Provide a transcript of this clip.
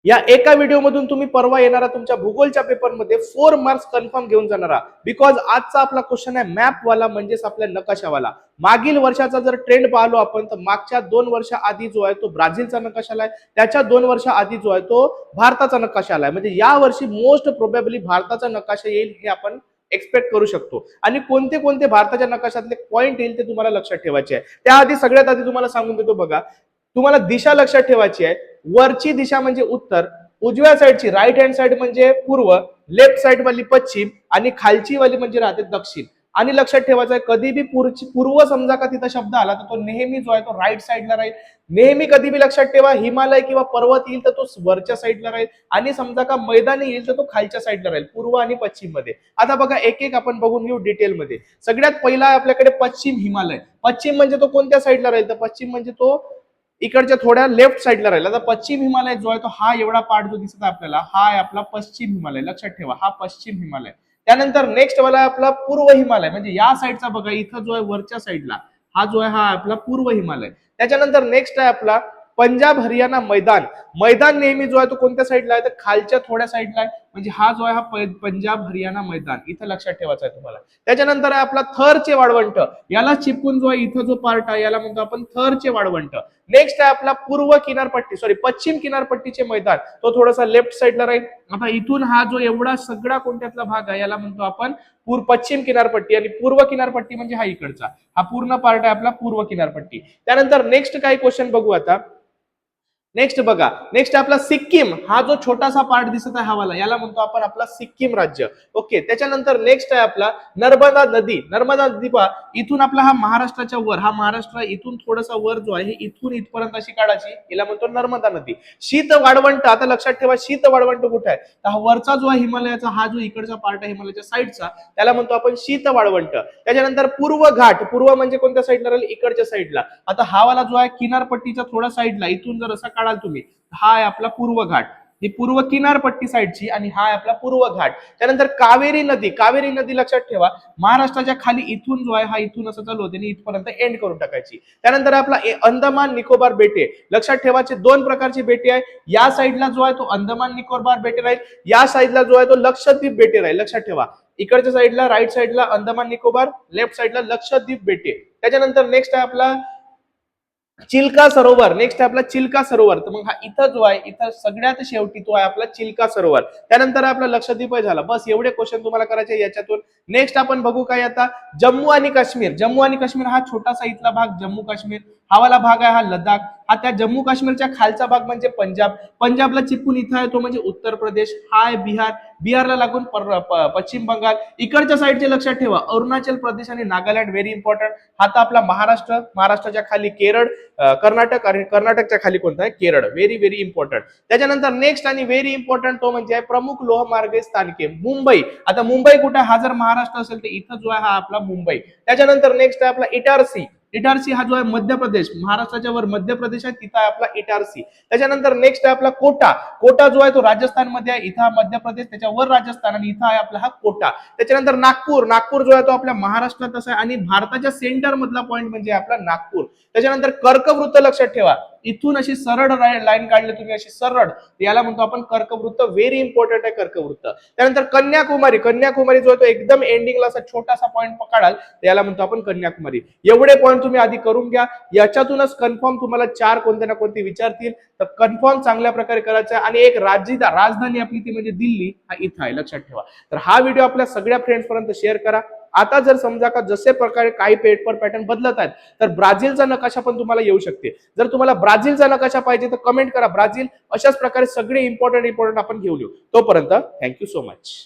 या एका व्हिडिओमधून तुम्ही परवा येणारा तुमच्या भूगोलच्या पेपरमध्ये 4 मार्क्स कन्फर्म घेऊन जाणारा. बिकॉज आजचा आपला क्वेश्चन आहे मॅप वाला, म्हणजेच आपल्या नकाशावाला. मागील वर्षाचा जर ट्रेंड पाहलो आपण तर मागच्या 2 वर्षा आधी जो आहे तो ब्राझीलचा नकाशा आलाय, त्याच्या 2 वर्षा आधी जो आहे तो भारताचा नकाशा आलाय. म्हणजे या वर्षी मोस्ट प्रोबेबली भारताचा नकाशा येईल हे आपण एक्सपेक्ट करू शकतो. आणि कोणते कोणते भारताच्या नकाशातले पॉइंट येईल ते तुम्हाला लक्षात ठेवायचे आहे. त्याआधी सगळ्यात आधी तुम्हाला सांगून देतो बघा, तुम्हाला दिशा लक्षात ठेवायची आहे. वरची दिशा म्हणजे उत्तर, उजव्या साईडची राईट हँड साईड म्हणजे पूर्व, लेफ्ट साईड वाली पश्चिम आणि खालची वाली म्हणजे राहते दक्षिण. आणि लक्षात ठेवायचं आहे कधी बी पूर्व समजा का तिथं शब्द आला तर तो नेहमी जो आहे तो राईट साईडला राहील. नेहमी कधी बी लक्षात ठेवा हिमालय किंवा पर्वत येईल तर तो वरच्या साईडला राहील आणि समजा का मैदानी येईल तर तो खालच्या साईडला राहील, पूर्व आणि पश्चिम मध्ये. आता बघा एक एक आपण बघून घेऊ डिटेलमध्ये. सगळ्यात पहिला आपल्याकडे पश्चिम हिमालय. पश्चिम म्हणजे तो कोणत्या साईडला राहील तर पश्चिम म्हणजे तो इकडच्या थोड्या लेफ्ट साईडला राहील. आता पश्चिम हिमालय जो आहे तो हा एवढा पार्ट जो दिसत आहे आपल्याला हा आहे आपला पश्चिम हिमालय. लक्षात ठेवा हा पश्चिम हिमालय. त्यानंतर नेक्स्ट वाला आपला पूर्व हिमालय, म्हणजे या साईडचा बघा इथं जो आहे वरच्या साईडला हा जो आहे हा आपला पूर्व हिमालय. त्याच्यानंतर नेक्स्ट आहे आपला पंजाब हरियाणा मैदान. मैदान नेहमी जो आहे तो कोणत्या साईडला आहे तर खालच्या थोड्या साईडला आहे, म्हणजे हा जो आहे हा पंजाब हरियाणा मैदान इथं लक्षात ठेवायचा आहे तुम्हाला. त्याच्यानंतर आहे आपला थरचे वाळवंट. याला चिपकून जो आहे इथं जो पार्ट आहे याला म्हणतो आपण थरचे वाळवंट. नेक्स्ट आहे आपला पश्चिम किनारपट्टीचे मैदान, तो थोडासा लेफ्ट साईडला राहील. आता इथून हा जो एवढा सगळा कोणत्यातला भाग आहे याला म्हणतो आपण पश्चिम किनारपट्टी, आणि पूर्व किनारपट्टी म्हणजे हा इकडचा हा पूर्ण पार्ट आहे आपला पूर्व किनारपट्टी. त्यानंतर नेक्स्ट काही क्वेश्चन बघू आता. नेक्स्ट बघा, नेक्स्ट आपला सिक्कीम. हा जो छोटासा पार्ट दिसत आहे हवाला याला म्हणतो आपण आपला सिक्कीम राज्य. ओके. त्याच्यानंतर नेक्स्ट आहे आपला नर्मदा नदी. नर्मदा नदी पहा इथून आपला हा महाराष्ट्राच्या वर, हा महाराष्ट्र इथून थोडासा वर जो आहे इथून इथपर्यंत अशी काढायची, याला म्हणतो नर्मदा नदी. शीत वाळवंट. आता लक्षात ठेवा शीत वाळवंट कुठे आहे तर हा वरचा जो आहे हिमालयाचा हा जो इकडचा पार्ट आहे हिमालयाच्या साईडचा त्याला म्हणतो आपण शीत वाळवंट. त्याच्यानंतर पूर्व घाट. पूर्व म्हणजे कोणत्या साईडला राहील इकडच्या साईडला. आता हा वाला जो आहे किनारपट्टीचा थोडा साईडला इथून जर असा तुम्ही हा आहे आपला पूर्व घाट, ही पूर्व किनारपट्टी साईडची, आणि हा आहे आपला पूर्व घाट. त्यानंतर कावेरी नदी. कावेरी नदी लक्षात ठेवा महाराष्ट्राच्या खाली इथून जो आहे हा इथून असं चालू होते आणि इथपर्यंत एंड करून टाकायची. त्यानंतर आपला अंदमान निकोबार बेटे. लक्षात ठेवायचे 2 प्रकारचे बेटे आहे. या साईडला जो आहे तो अंदमान निकोबार बेटे राहील, या साईडला जो आहे तो लक्षद्वीप बेटे राहील. लक्षात ठेवा इकडच्या साईडला राईट साईडला अंदमान निकोबार, लेफ्ट साईडला लक्षद्वीप बेटे. त्याच्यानंतर नेक्स्ट आहे आपला चिल्का सरोवर. नेक्स्ट आपला चिल्का सरोवर. तर मग हा इथं जो आहे इथं सगळ्यात शेवटी तो आहे आपला चिल्का सरोवर. त्यानंतर आपला लक्षद्वीप झाला. बस एवढे क्वेश्चन तुम्हाला करायचे याच्यातून. नेक्स्ट आपण बघू काय आता जम्मू आणि काश्मीर. जम्मू आणि काश्मीर हा छोटासा इथला भाग जम्मू काश्मीर. हा वाला भाग आहे हा लडाख. हा त्या जम्मू काश्मीरच्या खालचा भाग म्हणजे पंजाब. पंजाबला चिपकून इथं आहे तो म्हणजे उत्तर प्रदेश. हा आहे बिहार. बिहारला लागून पश्चिम बंगाल. इकडच्या साईडचे लक्षात ठेवा अरुणाचल प्रदेश आणि नागालँड. Very important. हा तर आपला महाराष्ट्र. महाराष्ट्राच्या खाली केरळ, कर्नाटक, आणि कर्नाटकच्या खाली कोणता आहे केरळ. Very very important. त्याच्यानंतर नेक्स्ट आणि व्हेरी इम्पॉर्टंट तो म्हणजे प्रमुख लोहमार्ग स्थानके. मुंबई. आता मुंबई कुठे, हा जर महाराष्ट्र असेल तर इथं जो आहे हा आपला मुंबई. त्याच्यानंतर नेक्स्ट आहे आपला इटारसी. इटारसी हा जो आहे मध्य प्रदेश. महाराष्ट्राच्या वर मध्य प्रदेश आहे तिथं आहे आपला इटारसी. त्याच्यानंतर नेक्स्ट आहे आपला कोटा. कोटा जो आहे तो राजस्थान मध्ये आहे. इथं मध्य प्रदेश, त्याच्यावर राजस्थान, आणि इथं आहे आपला हा कोटा. त्याच्यानंतर नागपूर. नागपूर जो आहे तो आपल्या महाराष्ट्रात असा आहे आणि भारताच्या सेंटर मधला पॉईंट म्हणजे आपला नागपूर. त्याच्यानंतर कर्कवृत्त. लक्षात ठेवा इथून अशी सरळ लाईन काढली तुम्ही अशी सरळ, याला म्हणतो आपण कर्कवृत्त. व्हेरी इम्पॉर्टंट आहे कर्कवृत्त. त्यानंतर कन्याकुमारी. कन्याकुमारी जो आहे तो एकदम एंडिंगला असा छोटासा पॉईंट पकडाल याला म्हणतो आपण कन्याकुमारी. एवढे पॉईंट तुम्ही आधी करून घ्या. याच्यातूनच कन्फर्म तुम्हाला 4 कोणते ना कोणते विचारतील, तर कन्फर्म चांगल्या प्रकारे करायचं. आणि एक राजधानी आपली ती म्हणजे दिल्ली हा इथं आहे. लक्षात ठेवा. तर हा व्हिडिओ आपल्या सगळ्या फ्रेंड्स पर्यंत शेअर करा. आता जर समजा का जसे प्रकारे काही पेपर पॅटर्न बदलत आहेत तर ब्राझीलचा नकाशा पण तुम्हाला येऊ शकते. जर तुम्हाला ब्राझीलचा नकाशा पाहिजे तर कमेंट करा ब्राझील. अशाच प्रकारे सगळे इम्पॉर्टंट आपण घेऊन येऊ. तोपर्यंत थँक्यू सो मच.